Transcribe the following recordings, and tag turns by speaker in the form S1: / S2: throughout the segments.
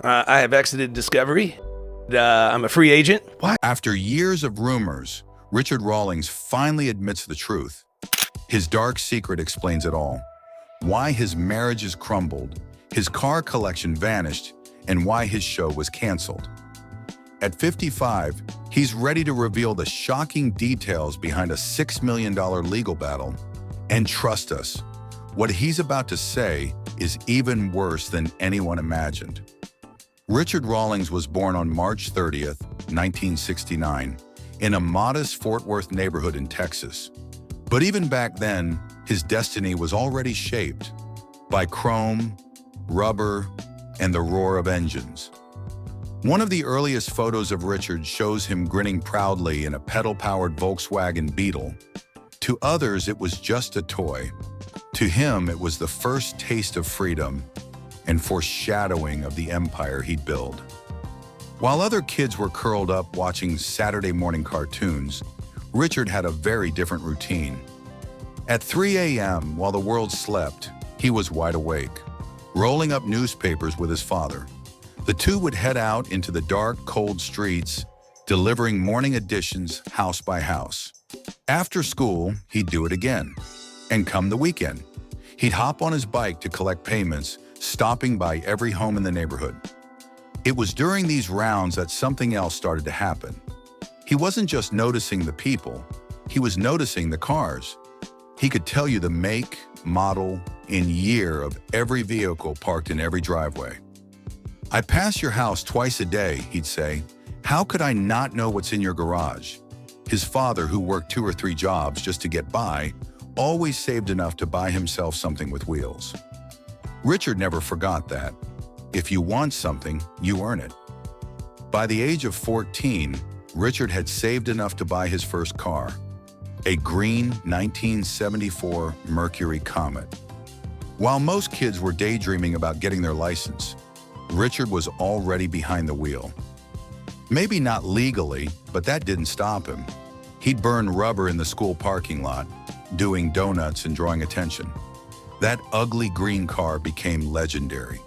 S1: I have exited Discovery. I'm a free agent. Why?
S2: After years of rumors, Richard Rawlings finally admits the truth. His dark secret explains it all. Why his marriages crumbled, his car collection vanished, and why his show was canceled. At 55, he's ready to reveal the shocking details behind a $6 million legal battle. And trust us, what he's about to say is even worse than anyone imagined. Richard Rawlings was born on March 30th, 1969, in a modest Fort Worth neighborhood in Texas. But even back then, his destiny was already shaped by chrome, rubber, and the roar of engines. One of the earliest photos of Richard shows him grinning proudly in a pedal-powered Volkswagen Beetle. To others, it was just a toy. To him, it was the first taste of freedom and foreshadowing of the empire he'd build. While other kids were curled up watching Saturday morning cartoons, Richard had a very different routine. At 3 a.m., while the world slept, he was wide awake, rolling up newspapers with his father. The two would head out into the dark, cold streets, delivering morning editions house by house. After school, he'd do it again. And come the weekend, he'd hop on his bike to collect payments, stopping by every home in the neighborhood. It was during these rounds that something else started to happen. He wasn't just noticing the people, he was noticing the cars. He could tell you the make, model, and year of every vehicle parked in every driveway. "I pass your house twice a day," he'd say. "How could I not know what's in your garage?" His father, who worked 2 or 3 jobs just to get by, always saved enough to buy himself something with wheels. Richard never forgot that. If you want something, you earn it. By the age of 14, Richard had saved enough to buy his first car, a green 1974 Mercury Comet. While most kids were daydreaming about getting their license, Richard was already behind the wheel. Maybe not legally, but that didn't stop him. He'd burn rubber in the school parking lot, doing donuts and drawing attention. That ugly green car became legendary.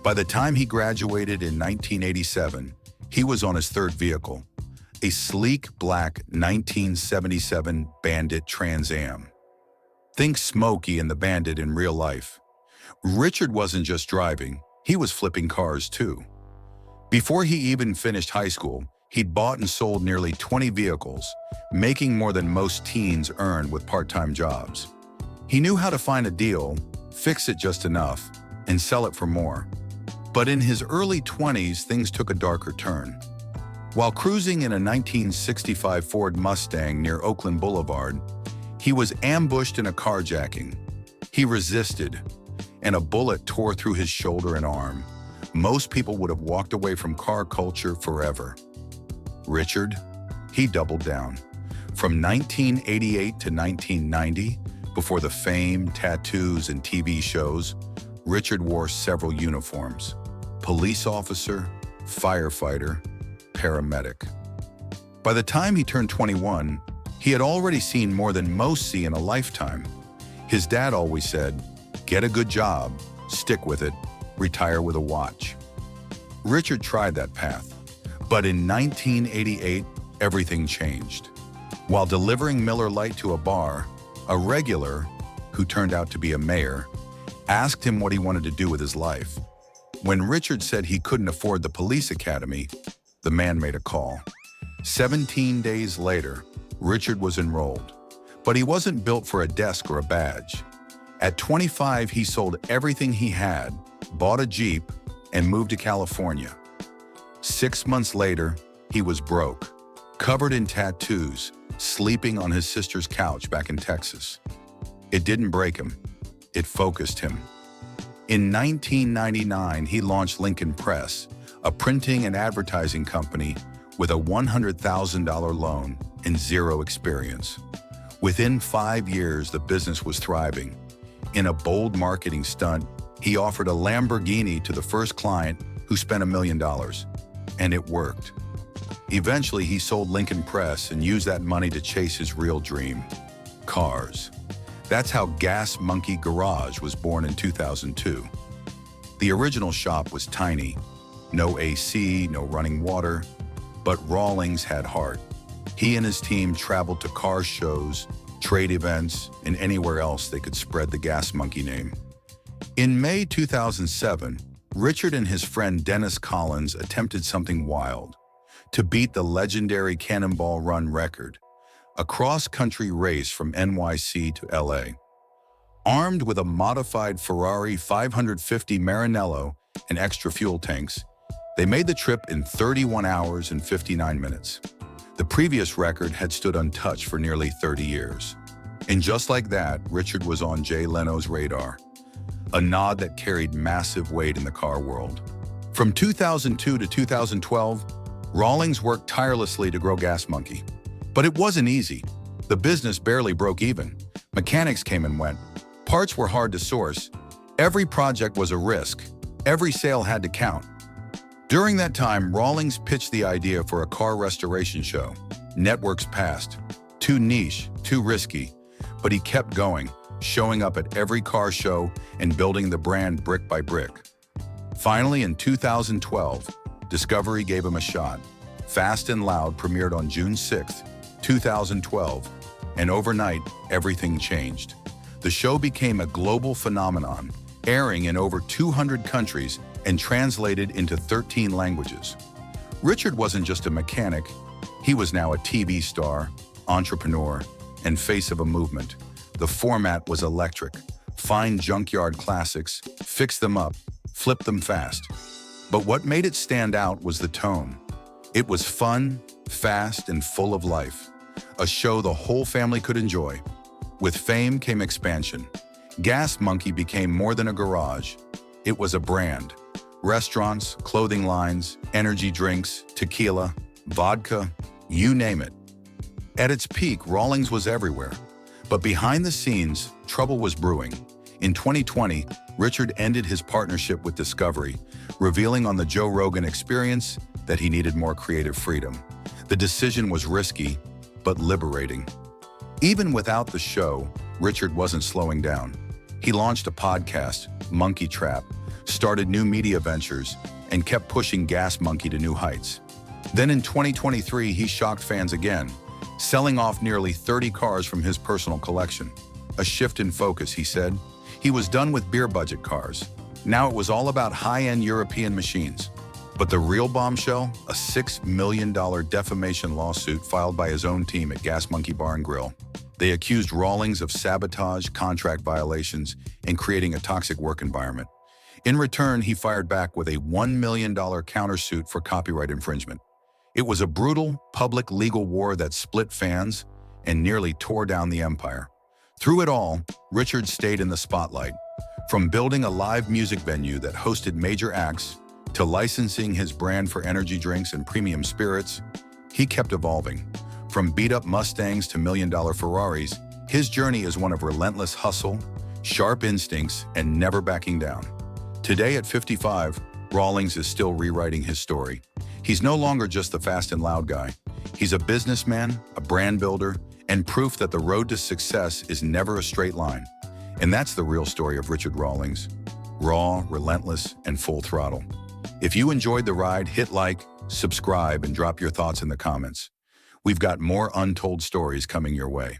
S2: By the time he graduated in 1987, he was on his third vehicle, a sleek black 1977 Bandit Trans Am. Think Smokey and the Bandit in real life. Richard wasn't just driving, he was flipping cars too. Before he even finished high school, he'd bought and sold nearly 20 vehicles, making more than most teens earn with part-time jobs. He knew how to find a deal, fix it just enough, and sell it for more. But in his early 20s, things took a darker turn. While cruising in a 1965 Ford Mustang near Oakland Boulevard, he was ambushed in a carjacking. He resisted, and a bullet tore through his shoulder and arm. Most people would have walked away from car culture forever. Richard, he doubled down. From 1988 to 1990, before the fame, tattoos, and TV shows, Richard wore several uniforms: police officer, firefighter, paramedic. By the time he turned 21, he had already seen more than most see in a lifetime. His dad always said, "Get a good job, stick with it, retire with a watch." Richard tried that path, but in 1988, everything changed. While delivering Miller Lite to a bar, a regular, who turned out to be a mayor, asked him what he wanted to do with his life. When Richard said he couldn't afford the police academy, the man made a call. 17 days later, Richard was enrolled, but he wasn't built for a desk or a badge. At 25, he sold everything he had, bought a Jeep, and moved to California. 6 months later, he was broke, covered in tattoos, sleeping on his sister's couch back in Texas. It didn't break him, it focused him. In 1999, he launched Lincoln Press, a printing and advertising company with a $100,000 loan and zero experience. Within 5 years, the business was thriving. In a bold marketing stunt, he offered a Lamborghini to the first client who spent $1 million, and it worked. Eventually, he sold Lincoln Press and used that money to chase his real dream: cars. That's how Gas Monkey Garage was born in 2002. The original shop was tiny, No AC, no running water. But Rawlings had heart. He and his team traveled to car shows, trade events, and anywhere else they could spread the Gas Monkey name. In May 2007, Richard and his friend Dennis Collins attempted something wild: to beat the legendary Cannonball Run record, a cross-country race from NYC to LA. Armed with a modified Ferrari 550 Maranello and extra fuel tanks, they made the trip in 31 hours and 59 minutes. The previous record had stood untouched for nearly 30 years. And just like that, Richard was on Jay Leno's radar, a nod that carried massive weight in the car world. From 2002 to 2012, Rawlings worked tirelessly to grow Gas Monkey. But it wasn't easy. The business barely broke even. Mechanics came and went. Parts were hard to source. Every project was a risk. Every sale had to count. During that time, Rawlings pitched the idea for a car restoration show. Networks passed. Too niche, too risky. But he kept going, showing up at every car show and building the brand brick by brick. Finally, in 2012, Discovery gave him a shot. Fast and Loud premiered on June 6, 2012, and overnight, everything changed. The show became a global phenomenon, airing in over 200 countries and translated into 13 languages. Richard wasn't just a mechanic, he was now a TV star, entrepreneur, and face of a movement. The format was electric. Find junkyard classics, fix them up, flip them fast. But what made it stand out was the tone. It was fun, fast, and full of life. A show the whole family could enjoy. With fame came expansion. Gas Monkey became more than a garage. It was a brand. Restaurants, clothing lines, energy drinks, tequila, vodka, you name it. At its peak, Rawlings was everywhere. But behind the scenes, trouble was brewing. In 2020, Richard ended his partnership with Discovery, revealing on the Joe Rogan Experience that he needed more creative freedom. The decision was risky, but liberating. Even without the show, Richard wasn't slowing down. He launched a podcast, Monkey Trap, started new media ventures, and kept pushing Gas Monkey to new heights. Then in 2023, he shocked fans again, selling off nearly 30 cars from his personal collection. A shift in focus, he said. He was done with beer budget cars. Now it was all about high-end European machines. But the real bombshell, a $6 million defamation lawsuit filed by his own team at Gas Monkey Bar and Grill. They accused Rawlings of sabotage, contract violations, and creating a toxic work environment. In return, he fired back with a $1 million countersuit for copyright infringement. It was a brutal, public legal war that split fans and nearly tore down the empire. Through it all, Richard stayed in the spotlight. From building a live music venue that hosted major acts to licensing his brand for energy drinks and premium spirits, he kept evolving. From beat-up Mustangs to million-dollar Ferraris, his journey is one of relentless hustle, sharp instincts, and never backing down. Today at 55, Rawlings is still rewriting his story. He's no longer just the fast and loud guy. He's a businessman, a brand builder, and proof that the road to success is never a straight line. And that's the real story of Richard Rawlings. Raw, relentless, and full throttle. If you enjoyed the ride, hit like, subscribe, and drop your thoughts in the comments. We've got more untold stories coming your way.